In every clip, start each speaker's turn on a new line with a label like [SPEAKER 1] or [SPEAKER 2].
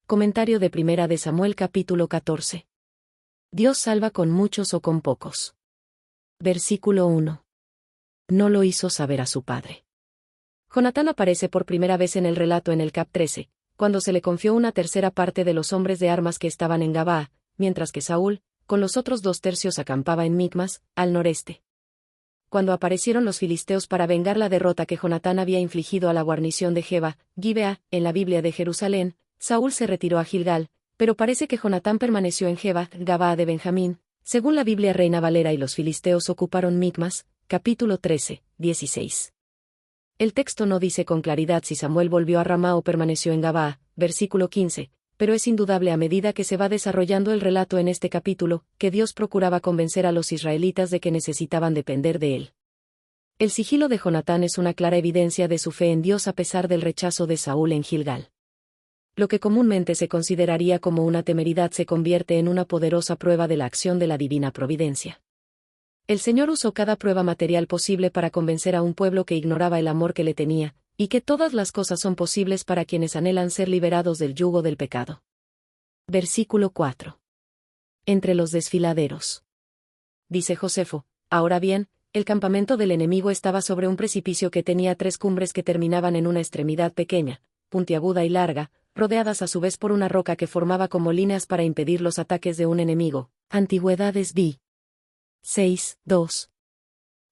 [SPEAKER 1] Comentario de Primera de Samuel capítulo 14. Dios salva con muchos o con pocos. Versículo 1. No lo hizo saber a su padre. Jonatán aparece por primera vez en el relato en el cap 13, cuando se le confió una tercera parte de los hombres de armas que estaban en Gabaa, mientras que Saúl, con los otros 2/3 acampaba en Micmas, al noreste. Cuando aparecieron los filisteos para vengar la derrota que Jonatán había infligido a la guarnición de Gibea, en la Biblia de Jerusalén, Saúl se retiró a Gilgal, pero parece que Jonatán permaneció en Gabaa de Benjamín, según la Biblia Reina Valera, y los filisteos ocuparon Micmas, capítulo 13, 16. El texto no dice con claridad si Samuel volvió a Ramá o permaneció en Gabaa, versículo 15, pero es indudable a medida que se va desarrollando el relato en este capítulo, que Dios procuraba convencer a los israelitas de que necesitaban depender de él. El sigilo de Jonatán es una clara evidencia de su fe en Dios a pesar del rechazo de Saúl en Gilgal. Lo que comúnmente se consideraría como una temeridad se convierte en una poderosa prueba de la acción de la divina providencia. El Señor usó cada prueba material posible para convencer a un pueblo que ignoraba el amor que le tenía, y que todas las cosas son posibles para quienes anhelan ser liberados del yugo del pecado. Versículo 4. Entre los desfiladeros. Dice Josefo: ahora bien, el campamento del enemigo estaba sobre un precipicio que tenía 3 cumbres que terminaban en una extremidad pequeña, puntiaguda y larga, rodeadas a su vez por una roca que formaba como líneas para impedir los ataques de un enemigo. Antigüedades B. 6, 2.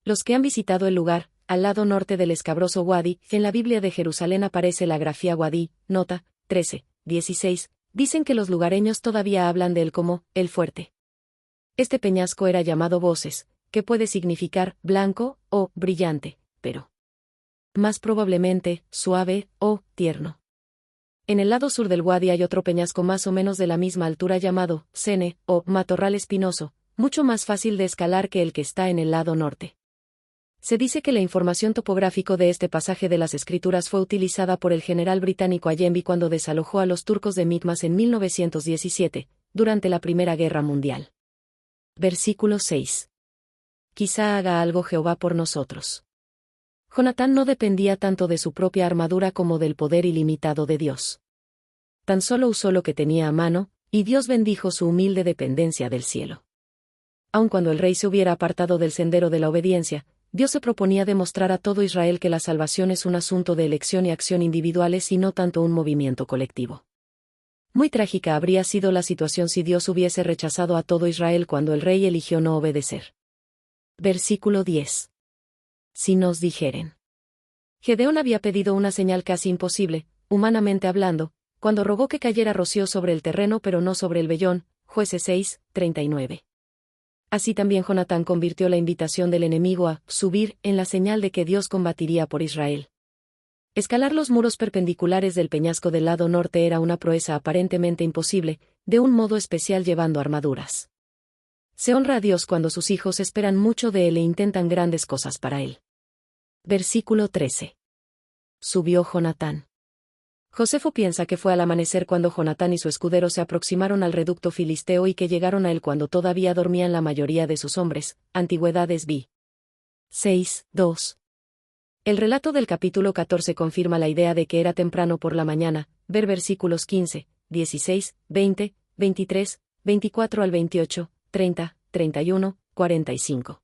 [SPEAKER 1] Los que han visitado el lugar, al lado norte del escabroso Wadi, en la Biblia de Jerusalén aparece la grafía Wadi, nota, 13, 16, dicen que los lugareños todavía hablan de él como, el fuerte. Este peñasco era llamado Boses, que puede significar blanco o brillante, pero más probablemente, suave o tierno. En el lado sur del Wadi hay otro peñasco más o menos de la misma altura llamado Sene, o matorral espinoso, mucho más fácil de escalar que el que está en el lado norte. Se dice que la información topográfico de este pasaje de las Escrituras fue utilizada por el general británico Allenby cuando desalojó a los turcos de Micmas en 1917, durante la Primera Guerra Mundial. Versículo 6. Quizá haga algo Jehová por nosotros. Jonatán no dependía tanto de su propia armadura como del poder ilimitado de Dios. Tan solo usó lo que tenía a mano, y Dios bendijo su humilde dependencia del cielo. Aun cuando el rey se hubiera apartado del sendero de la obediencia, Dios se proponía demostrar a todo Israel que la salvación es un asunto de elección y acción individuales y no tanto un movimiento colectivo. Muy trágica habría sido la situación si Dios hubiese rechazado a todo Israel cuando el rey eligió no obedecer. Versículo 10. Si nos dijeren. Gedeón había pedido una señal casi imposible, humanamente hablando, cuando rogó que cayera rocío sobre el terreno pero no sobre el vellón, Jueces 6, 39. Así también Jonatán convirtió la invitación del enemigo a subir en la señal de que Dios combatiría por Israel. Escalar los muros perpendiculares del peñasco del lado norte era una proeza aparentemente imposible, de un modo especial llevando armaduras. Se honra a Dios cuando sus hijos esperan mucho de él e intentan grandes cosas para él. Versículo 13. Subió Jonatán. Josefo piensa que fue al amanecer cuando Jonatán y su escudero se aproximaron al reducto filisteo y que llegaron a él cuando todavía dormían la mayoría de sus hombres. Antigüedades B. 6, 2. El relato del capítulo 14 confirma la idea de que era temprano por la mañana, ver versículos 15, 16, 20, 23, 24 al 28, 30, 31, 45.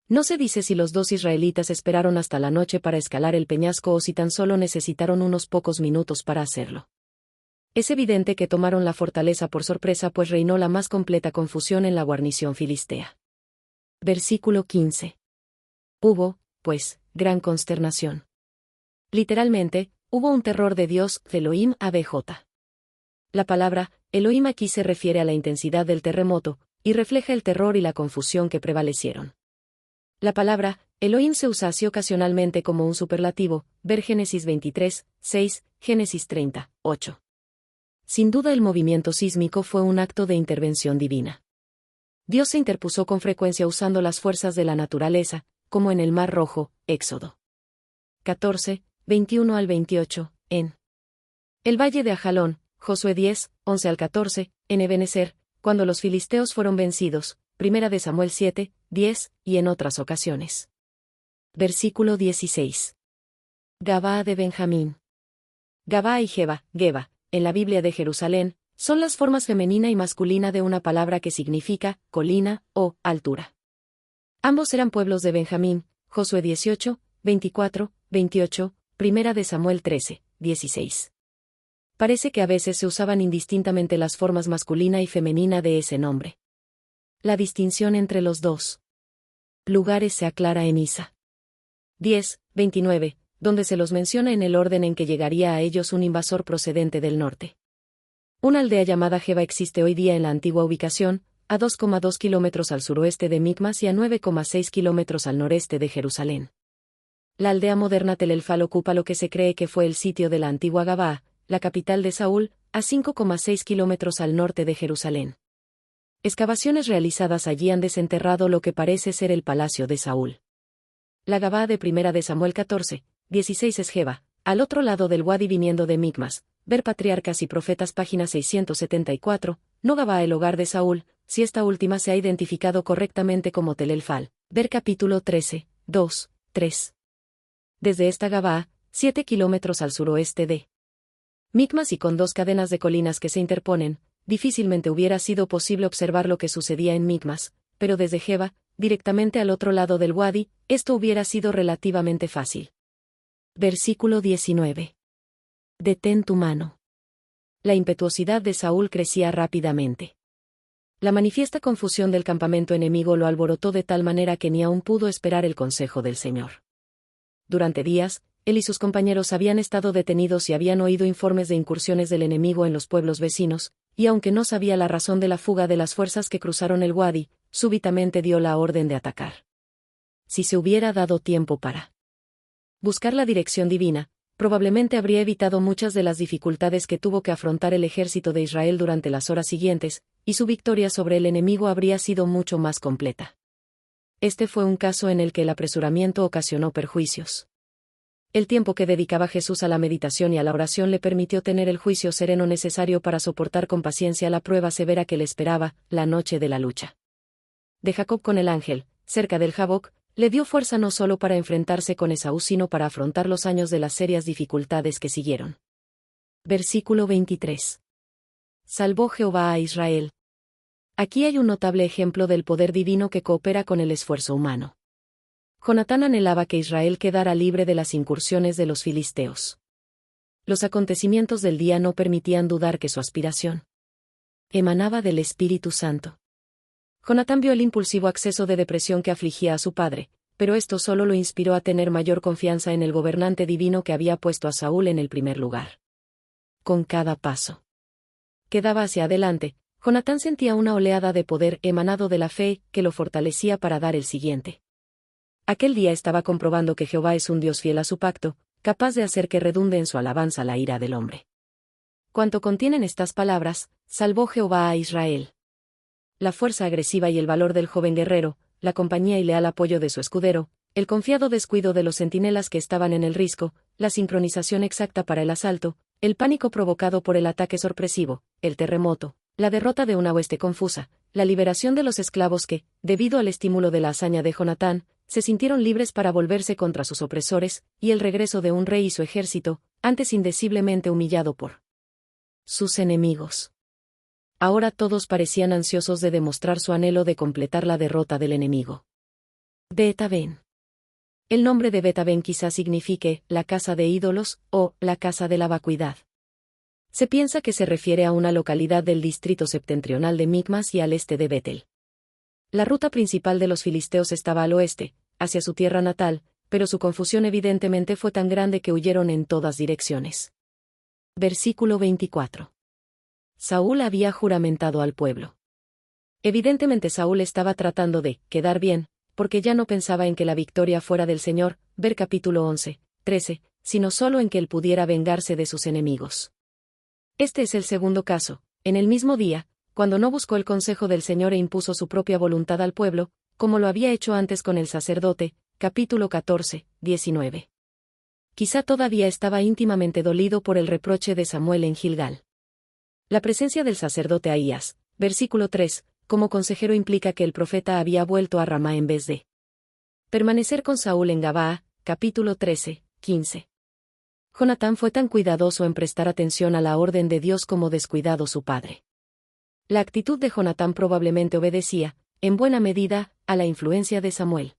[SPEAKER 1] No se dice si los 2 israelitas esperaron hasta la noche para escalar el peñasco o si tan solo necesitaron unos pocos minutos para hacerlo. Es evidente que tomaron la fortaleza por sorpresa, pues reinó la más completa confusión en la guarnición filistea. Versículo 15. Hubo, pues, gran consternación. Literalmente, hubo un terror de Dios, Elohim ABJ. La palabra Elohim aquí se refiere a la intensidad del terremoto, y refleja el terror y la confusión que prevalecieron. La palabra Elohim se usa así ocasionalmente como un superlativo, ver Génesis 23, 6, Génesis 30, 8. Sin duda el movimiento sísmico fue un acto de intervención divina. Dios se interpuso con frecuencia usando las fuerzas de la naturaleza, como en el Mar Rojo, Éxodo 14, 21 al 28, en el Valle de Ajalón, Josué 10, 11 al 14, en Ebenezer, cuando los filisteos fueron vencidos, Primera de Samuel 7, 10, y en otras ocasiones. Versículo 16. Gabaa de Benjamín. Gabaa y Geba, en la Biblia de Jerusalén, son las formas femenina y masculina de una palabra que significa colina o altura. Ambos eran pueblos de Benjamín, Josué 18, 24, 28, Primera de Samuel 13, 16. Parece que a veces se usaban indistintamente las formas masculina y femenina de ese nombre. La distinción entre los dos lugares se aclara en Isa 10, 29, donde se los menciona en el orden en que llegaría a ellos un invasor procedente del norte. Una aldea llamada Geba existe hoy día en la antigua ubicación, a 2,2 kilómetros al suroeste de Micmas y a 9,6 kilómetros al noreste de Jerusalén. La aldea moderna Tel El-Fal ocupa lo que se cree que fue el sitio de la antigua Gabaa, la capital de Saúl, a 5,6 kilómetros al norte de Jerusalén. Excavaciones realizadas allí han desenterrado lo que parece ser el palacio de Saúl. La Gabaa de Primera de Samuel 14, 16 es Geba, al otro lado del Wadi viniendo de Micmas. Ver Patriarcas y Profetas página 674, no Gabaa el hogar de Saúl, si esta última se ha identificado correctamente como Tel El-Fal. Ver capítulo 13, 2, 3. Desde esta Gabaa, 7 kilómetros al suroeste de Micmas y con dos cadenas de colinas que se interponen, difícilmente hubiera sido posible observar lo que sucedía en Micmas, pero desde Geba, directamente al otro lado del Wadi, esto hubiera sido relativamente fácil. Versículo 19. Detén tu mano. La impetuosidad de Saúl crecía rápidamente. La manifiesta confusión del campamento enemigo lo alborotó de tal manera que ni aún pudo esperar el consejo del Señor. Durante días, él y sus compañeros habían estado detenidos y habían oído informes de incursiones del enemigo en los pueblos vecinos, y aunque no sabía la razón de la fuga de las fuerzas que cruzaron el Wadi, súbitamente dio la orden de atacar. Si se hubiera dado tiempo para buscar la dirección divina, probablemente habría evitado muchas de las dificultades que tuvo que afrontar el ejército de Israel durante las horas siguientes, y su victoria sobre el enemigo habría sido mucho más completa. Este fue un caso en el que el apresuramiento ocasionó perjuicios. El tiempo que dedicaba Jesús a la meditación y a la oración le permitió tener el juicio sereno necesario para soportar con paciencia la prueba severa que le esperaba, la noche de la lucha de Jacob con el ángel, cerca del Jaboc, le dio fuerza no solo para enfrentarse con Esaú sino para afrontar los años de las serias dificultades que siguieron. Versículo 23. Salvó Jehová a Israel. Aquí hay un notable ejemplo del poder divino que coopera con el esfuerzo humano. Jonatán anhelaba que Israel quedara libre de las incursiones de los filisteos. Los acontecimientos del día no permitían dudar que su aspiración emanaba del Espíritu Santo. Jonatán vio el impulsivo acceso de depresión que afligía a su padre, pero esto solo lo inspiró a tener mayor confianza en el gobernante divino que había puesto a Saúl en el primer lugar. Con cada paso que daba hacia adelante, Jonatán sentía una oleada de poder emanado de la fe que lo fortalecía para dar el siguiente. Aquel día estaba comprobando que Jehová es un Dios fiel a su pacto, capaz de hacer que redunde en su alabanza la ira del hombre. Cuanto contienen estas palabras, salvó Jehová a Israel. La fuerza agresiva y el valor del joven guerrero, la compañía y leal apoyo de su escudero, el confiado descuido de los centinelas que estaban en el risco, la sincronización exacta para el asalto, el pánico provocado por el ataque sorpresivo, el terremoto, la derrota de una hueste confusa, la liberación de los esclavos que, debido al estímulo de la hazaña de Jonatán, se sintieron libres para volverse contra sus opresores, y el regreso de un rey y su ejército, antes indeciblemente humillado por sus enemigos. Ahora todos parecían ansiosos de demostrar su anhelo de completar la derrota del enemigo. Bet-Aven. El nombre de Bet-Aven quizá signifique la casa de ídolos o la casa de la vacuidad. Se piensa que se refiere a una localidad del distrito septentrional de Micmas y al este de Betel. La ruta principal de los filisteos estaba al oeste, hacia su tierra natal, pero su confusión evidentemente fue tan grande que huyeron en todas direcciones. Versículo 24. Saúl había juramentado al pueblo. Evidentemente Saúl estaba tratando de quedar bien, porque ya no pensaba en que la victoria fuera del Señor, ver capítulo 11, 13, sino solo en que él pudiera vengarse de sus enemigos. Este es el segundo caso, en el mismo día, cuando no buscó el consejo del Señor e impuso su propia voluntad al pueblo, como lo había hecho antes con el sacerdote, capítulo 14, 19. Quizá todavía estaba íntimamente dolido por el reproche de Samuel en Gilgal. La presencia del sacerdote Ahías, versículo 3, como consejero implica que el profeta había vuelto a Ramá en vez de permanecer con Saúl en Gabaa, capítulo 13, 15. Jonatán fue tan cuidadoso en prestar atención a la orden de Dios como descuidado su padre. La actitud de Jonatán probablemente obedecía, en buena medida, a la influencia de Samuel.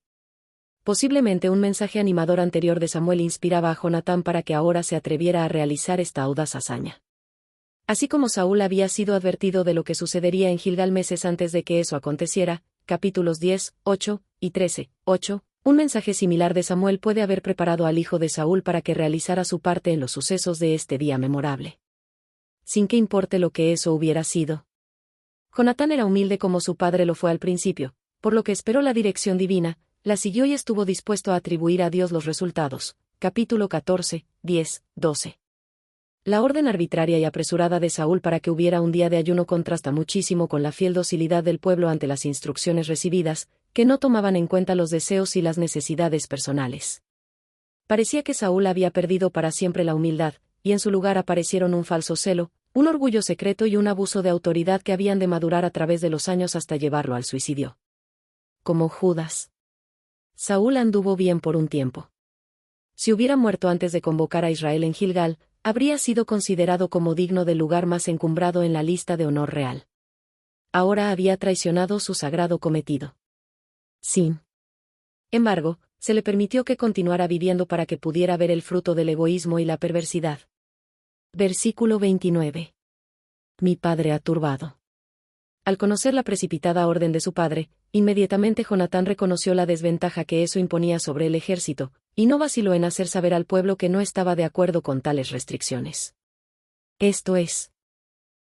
[SPEAKER 1] Posiblemente un mensaje animador anterior de Samuel inspiraba a Jonatán para que ahora se atreviera a realizar esta audaz hazaña. Así como Saúl había sido advertido de lo que sucedería en Gilgal meses antes de que eso aconteciera, capítulos 10, 8 y 13, 8, un mensaje similar de Samuel puede haber preparado al hijo de Saúl para que realizara su parte en los sucesos de este día memorable. Sin que importe lo que eso hubiera sido. Jonatán era humilde como su padre lo fue al principio, por lo que esperó la dirección divina, la siguió y estuvo dispuesto a atribuir a Dios los resultados. Capítulo 14, 10, 12. La orden arbitraria y apresurada de Saúl para que hubiera un día de ayuno contrasta muchísimo con la fiel docilidad del pueblo ante las instrucciones recibidas, que no tomaban en cuenta los deseos y las necesidades personales. Parecía que Saúl había perdido para siempre la humildad, y en su lugar aparecieron un falso celo, un orgullo secreto y un abuso de autoridad que habían de madurar a través de los años hasta llevarlo al suicidio. Como Judas. Saúl anduvo bien por un tiempo. Si hubiera muerto antes de convocar a Israel en Gilgal, habría sido considerado como digno del lugar más encumbrado en la lista de honor real. Ahora había traicionado su sagrado cometido. Sin embargo, se le permitió que continuara viviendo para que pudiera ver el fruto del egoísmo y la perversidad. Versículo 29. Mi padre ha turbado. Al conocer la precipitada orden de su padre, inmediatamente Jonatán reconoció la desventaja que eso imponía sobre el ejército, y no vaciló en hacer saber al pueblo que no estaba de acuerdo con tales restricciones. Esto es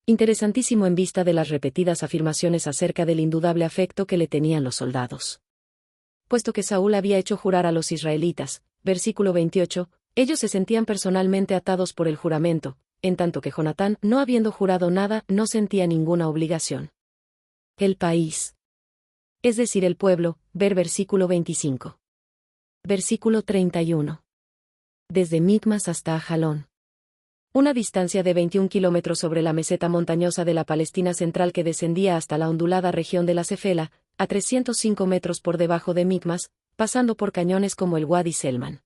[SPEAKER 1] interesantísimo en vista de las repetidas afirmaciones acerca del indudable afecto que le tenían los soldados. Puesto que Saúl había hecho jurar a los israelitas, versículo 28, ellos se sentían personalmente atados por el juramento, en tanto que Jonatán, no habiendo jurado nada, no sentía ninguna obligación. El país. Es decir, el pueblo, ver versículo 25. Versículo 31. Desde Micmas hasta Ajalón. Una distancia de 21 kilómetros sobre la meseta montañosa de la Palestina central que descendía hasta la ondulada región de la Cefela, a 305 metros por debajo de Micmas, pasando por cañones como el Wadi Selman.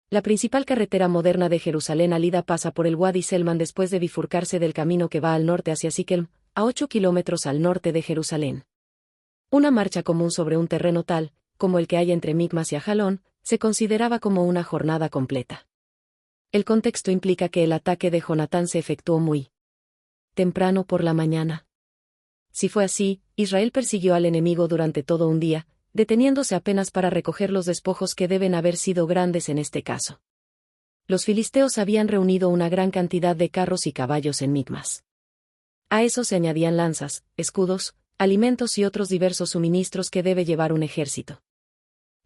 [SPEAKER 1] La principal carretera moderna de Jerusalén al Ida pasa por el Wadi Selman después de bifurcarse del camino que va al norte hacia Siquem, a 8 kilómetros al norte de Jerusalén. Una marcha común sobre un terreno tal, como el que hay entre Micmas y Ajalón, se consideraba como una jornada completa. El contexto implica que el ataque de Jonatán se efectuó muy temprano por la mañana. Si fue así, Israel persiguió al enemigo durante todo un día, deteniéndose apenas para recoger los despojos que deben haber sido grandes en este caso. Los filisteos habían reunido una gran cantidad de carros y caballos en Micmas. A eso se añadían lanzas, escudos, alimentos y otros diversos suministros que debe llevar un ejército.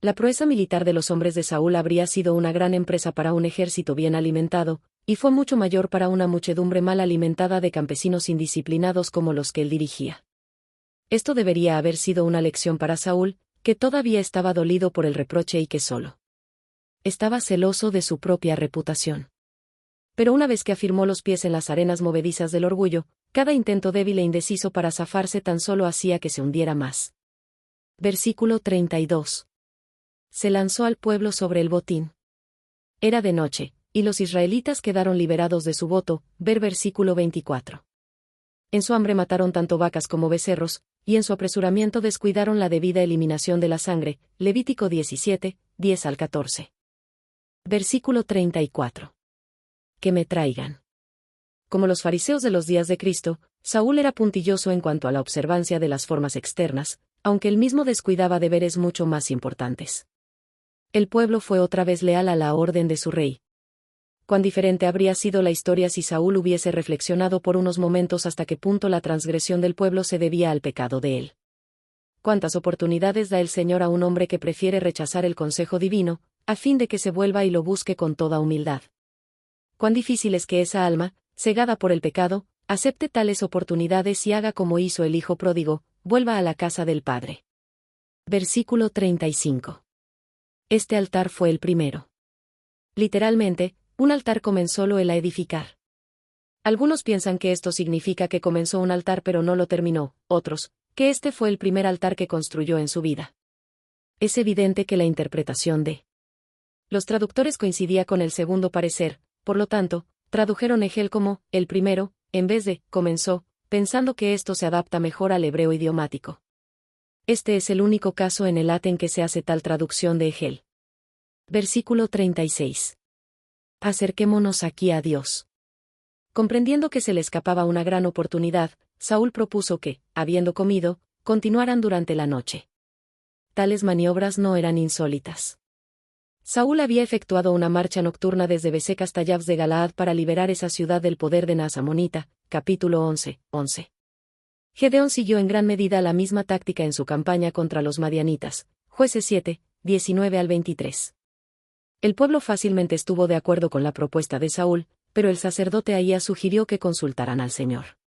[SPEAKER 1] La proeza militar de los hombres de Saúl habría sido una gran empresa para un ejército bien alimentado, y fue mucho mayor para una muchedumbre mal alimentada de campesinos indisciplinados como los que él dirigía. Esto debería haber sido una lección para Saúl, que todavía estaba dolido por el reproche y que solo estaba celoso de su propia reputación. Pero una vez que afirmó los pies en las arenas movedizas del orgullo, cada intento débil e indeciso para zafarse tan solo hacía que se hundiera más. Versículo 32. Se lanzó al pueblo sobre el botín. Era de noche, y los israelitas quedaron liberados de su voto, ver versículo 24. En su hambre mataron tanto vacas como becerros, y en su apresuramiento descuidaron la debida eliminación de la sangre, Levítico 17, 10 al 14. Versículo 34. Que me traigan. Como los fariseos de los días de Cristo, Saúl era puntilloso en cuanto a la observancia de las formas externas, aunque él mismo descuidaba deberes mucho más importantes. El pueblo fue otra vez leal a la orden de su rey. Cuán diferente habría sido la historia si Saúl hubiese reflexionado por unos momentos hasta qué punto la transgresión del pueblo se debía al pecado de él. Cuántas oportunidades da el Señor a un hombre que prefiere rechazar el consejo divino, a fin de que se vuelva y lo busque con toda humildad. Cuán difícil es que esa alma, cegada por el pecado, acepte tales oportunidades y haga como hizo el hijo pródigo, vuelva a la casa del Padre. Versículo 35. Este altar fue el primero. Literalmente, un altar comenzó él a edificar. Algunos piensan que esto significa que comenzó un altar pero no lo terminó, otros, que este fue el primer altar que construyó en su vida. Es evidente que la interpretación de los traductores coincidía con el segundo parecer, Por lo tanto, tradujeron Egel como el primero, en vez de comenzó, pensando que esto se adapta mejor al hebreo idiomático. Este es el único caso en el AT en que se hace tal traducción de Egel. Versículo 36. Acerquémonos aquí a Dios. Comprendiendo que se le escapaba una gran oportunidad, Saúl propuso que, habiendo comido, continuaran durante la noche. Tales maniobras no eran insólitas. Saúl había efectuado una marcha nocturna desde Besek hasta Yabs de Galaad para liberar esa ciudad del poder de Naas amonita, capítulo 11. Gedeón siguió en gran medida la misma táctica en su campaña contra los madianitas, Jueces 7, 19 al 23. El pueblo fácilmente estuvo de acuerdo con la propuesta de Saúl, pero el sacerdote Ahías sugirió que consultaran al Señor.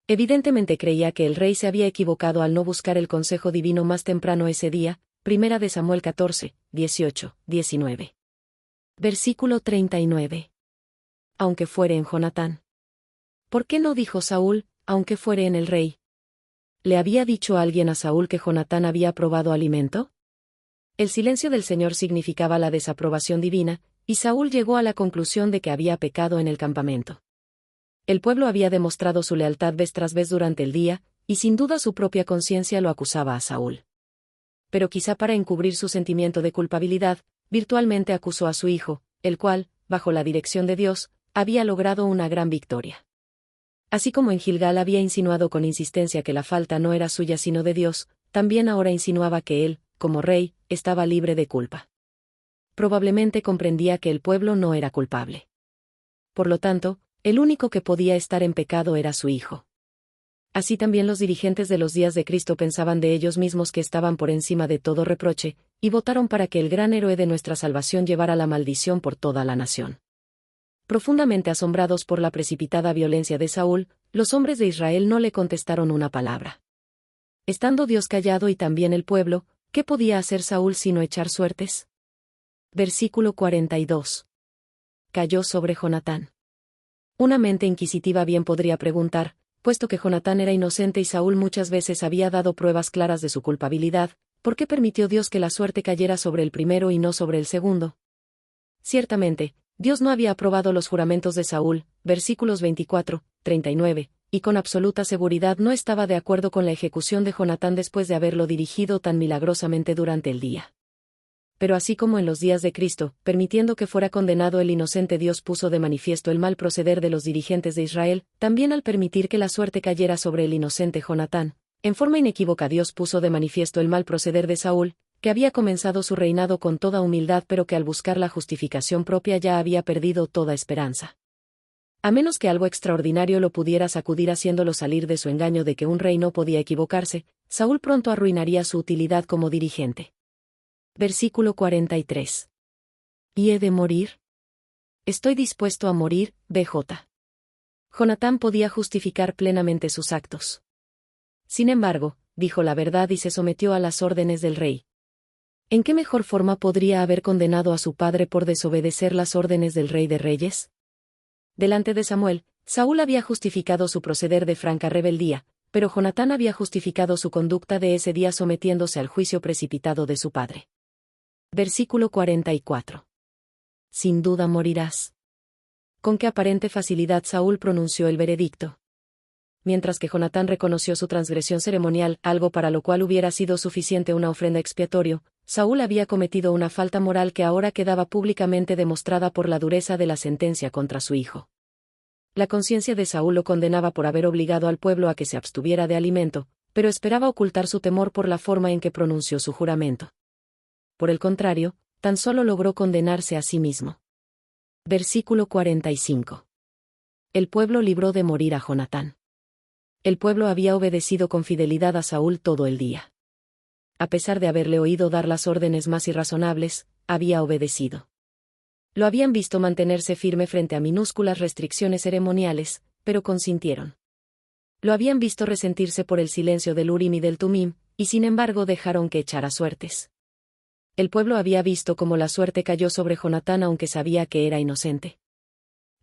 [SPEAKER 1] Evidentemente creía que el rey se había equivocado al no buscar el consejo divino más temprano ese día, 1 de Samuel 14, 18, 19. Versículo 39. Aunque fuere en Jonatán. ¿Por qué no dijo Saúl, aunque fuere en el rey? ¿Le había dicho alguien a Saúl que Jonatán había probado alimento? El silencio del Señor significaba la desaprobación divina, y Saúl llegó a la conclusión de que había pecado en el campamento. El pueblo había demostrado su lealtad vez tras vez durante el día, y sin duda su propia conciencia lo acusaba a Saúl. Pero quizá para encubrir su sentimiento de culpabilidad, virtualmente acusó a su hijo, el cual, bajo la dirección de Dios, había logrado una gran victoria. Así como en Gilgal había insinuado con insistencia que la falta no era suya sino de Dios, también ahora insinuaba que él, como rey, estaba libre de culpa. Probablemente comprendía que el pueblo no era culpable. Por lo tanto, el único que podía estar en pecado era su hijo. Así también los dirigentes de los días de Cristo pensaban de ellos mismos que estaban por encima de todo reproche, y votaron para que el gran héroe de nuestra salvación llevara la maldición por toda la nación. Profundamente asombrados por la precipitada violencia de Saúl, los hombres de Israel no le contestaron una palabra. Estando Dios callado y también el pueblo, ¿qué podía hacer Saúl sino echar suertes? Versículo 42. Cayó sobre Jonatán. Una mente inquisitiva bien podría preguntar, puesto que Jonatán era inocente y Saúl muchas veces había dado pruebas claras de su culpabilidad, ¿por qué permitió Dios que la suerte cayera sobre el primero y no sobre el segundo? Ciertamente, Dios no había aprobado los juramentos de Saúl, versículos 24, 39, y con absoluta seguridad no estaba de acuerdo con la ejecución de Jonatán después de haberlo dirigido tan milagrosamente durante el día. Pero así como en los días de Cristo, permitiendo que fuera condenado el inocente, Dios puso de manifiesto el mal proceder de los dirigentes de Israel, también al permitir que la suerte cayera sobre el inocente Jonatán, en forma inequívoca Dios puso de manifiesto el mal proceder de Saúl, que había comenzado su reinado con toda humildad pero que al buscar la justificación propia ya había perdido toda esperanza. A menos que algo extraordinario lo pudiera sacudir haciéndolo salir de su engaño de que un rey no podía equivocarse, Saúl pronto arruinaría su utilidad como dirigente. Versículo 43. ¿Y he de morir? Estoy dispuesto a morir, BJ. Jonatán podía justificar plenamente sus actos. Sin embargo, dijo la verdad y se sometió a las órdenes del rey. ¿En qué mejor forma podría haber condenado a su padre por desobedecer las órdenes del Rey de Reyes? Delante de Samuel, Saúl había justificado su proceder de franca rebeldía, pero Jonatán había justificado su conducta de ese día sometiéndose al juicio precipitado de su padre. Versículo 44. Sin duda morirás. Con qué aparente facilidad Saúl pronunció el veredicto. Mientras que Jonatán reconoció su transgresión ceremonial, algo para lo cual hubiera sido suficiente una ofrenda expiatorio, Saúl había cometido una falta moral que ahora quedaba públicamente demostrada por la dureza de la sentencia contra su hijo. La conciencia de Saúl lo condenaba por haber obligado al pueblo a que se abstuviera de alimento, pero esperaba ocultar su temor por la forma en que pronunció su juramento. Por el contrario, tan solo logró condenarse a sí mismo. Versículo 45. El pueblo libró de morir a Jonatán. El pueblo había obedecido con fidelidad a Saúl todo el día. A pesar de haberle oído dar las órdenes más irrazonables, había obedecido. Lo habían visto mantenerse firme frente a minúsculas restricciones ceremoniales, pero consintieron. Lo habían visto resentirse por el silencio del Urim y del Tumim, y sin embargo dejaron que echara suertes. El pueblo había visto cómo la suerte cayó sobre Jonatán aunque sabía que era inocente.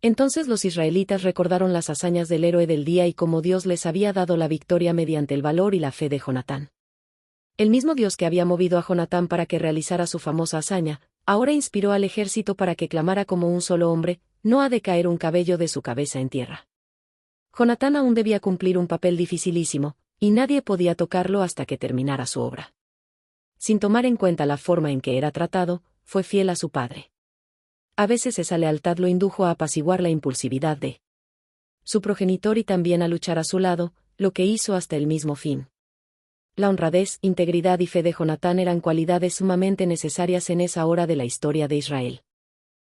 [SPEAKER 1] Entonces los israelitas recordaron las hazañas del héroe del día y cómo Dios les había dado la victoria mediante el valor y la fe de Jonatán. El mismo Dios que había movido a Jonatán para que realizara su famosa hazaña, ahora inspiró al ejército para que clamara como un solo hombre, no ha de caer un cabello de su cabeza en tierra. Jonatán aún debía cumplir un papel dificilísimo, y nadie podía tocarlo hasta que terminara su obra. Sin tomar en cuenta la forma en que era tratado, fue fiel a su padre. A veces esa lealtad lo indujo a apaciguar la impulsividad de su progenitor y también a luchar a su lado, lo que hizo hasta el mismo fin. La honradez, integridad y fe de Jonatán eran cualidades sumamente necesarias en esa hora de la historia de Israel.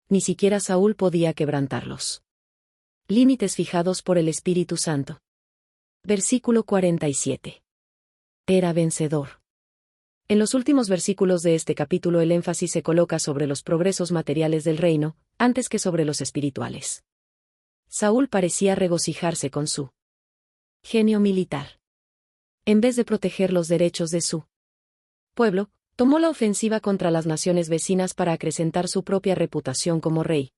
[SPEAKER 1] Ni siquiera Saúl podía quebrantarlos. Límites fijados por el Espíritu Santo. Versículo 47. Era vencedor. En los últimos versículos de este capítulo el énfasis se coloca sobre los progresos materiales del reino, antes que sobre los espirituales. Saúl parecía regocijarse con su genio militar. En vez de proteger los derechos de su pueblo, tomó la ofensiva contra las naciones vecinas para acrecentar su propia reputación como rey.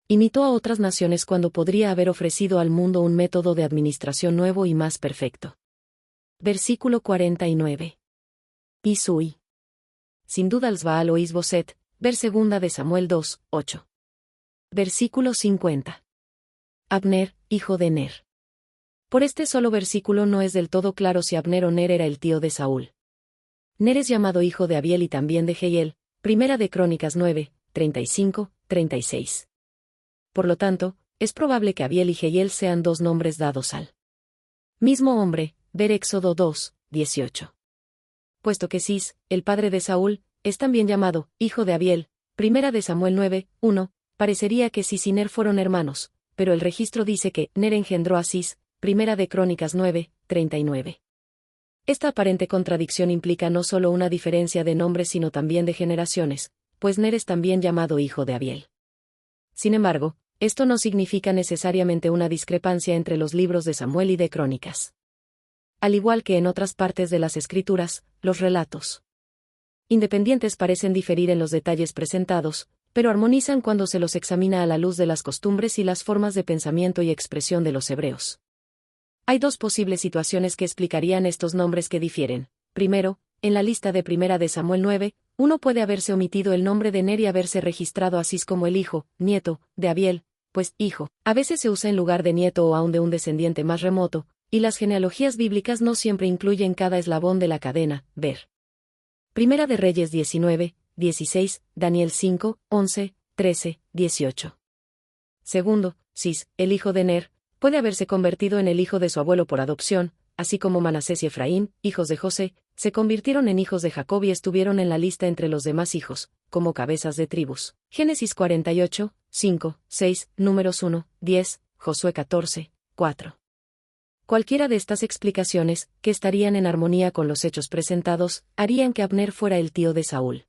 [SPEAKER 1] Imitó a otras naciones cuando podría haber ofrecido al mundo un método de administración nuevo y más perfecto. Versículo 49. Isui. Sin duda Baal o Isboset, ver 2 de Samuel 2, 8. Versículo 50. Abner, hijo de Ner. Por este solo versículo no es del todo claro si Abner o Ner era el tío de Saúl. Ner es llamado hijo de Abiel y también de Jehiel, Primera de Crónicas 9, 35, 36. Por lo tanto, es probable que Abiel y Jehiel sean dos nombres dados al mismo hombre, ver Éxodo 2, 18. Puesto que Cis, el padre de Saúl, es también llamado hijo de Abiel, Primera de Samuel 9, 1, parecería que Cis y Ner fueron hermanos, pero el registro dice que Ner engendró a Cis, Primera de Crónicas 9, 39. Esta aparente contradicción implica no solo una diferencia de nombres sino también de generaciones, pues Ner es también llamado hijo de Abiel. Sin embargo, esto no significa necesariamente una discrepancia entre los libros de Samuel y de Crónicas. Al igual que en otras partes de las Escrituras, los relatos independientes parecen diferir en los detalles presentados, pero armonizan cuando se los examina a la luz de las costumbres y las formas de pensamiento y expresión de los hebreos. Hay dos posibles situaciones que explicarían estos nombres que difieren. Primero, en la lista de Primera de Samuel 9, uno puede haberse omitido el nombre de Ner y haberse registrado a Cis como el hijo, nieto, de Abiel, pues hijo a veces se usa en lugar de nieto o aun de un descendiente más remoto, y las genealogías bíblicas no siempre incluyen cada eslabón de la cadena, ver. Primera de Reyes 19, 16, Daniel 5, 11, 13, 18. Segundo, Cis, el hijo de Ner, puede haberse convertido en el hijo de su abuelo por adopción, así como Manasés y Efraín, hijos de José, se convirtieron en hijos de Jacob y estuvieron en la lista entre los demás hijos, como cabezas de tribus. Génesis 48, 5, 6, Números 1, 10, Josué 14, 4. Cualquiera de estas explicaciones, que estarían en armonía con los hechos presentados, harían que Abner fuera el tío de Saúl.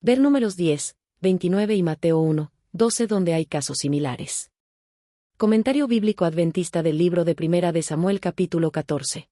[SPEAKER 1] Ver Números 10, 29 y Mateo 1, 12 donde hay casos similares. Comentario bíblico adventista del libro de Primera de Samuel capítulo 14.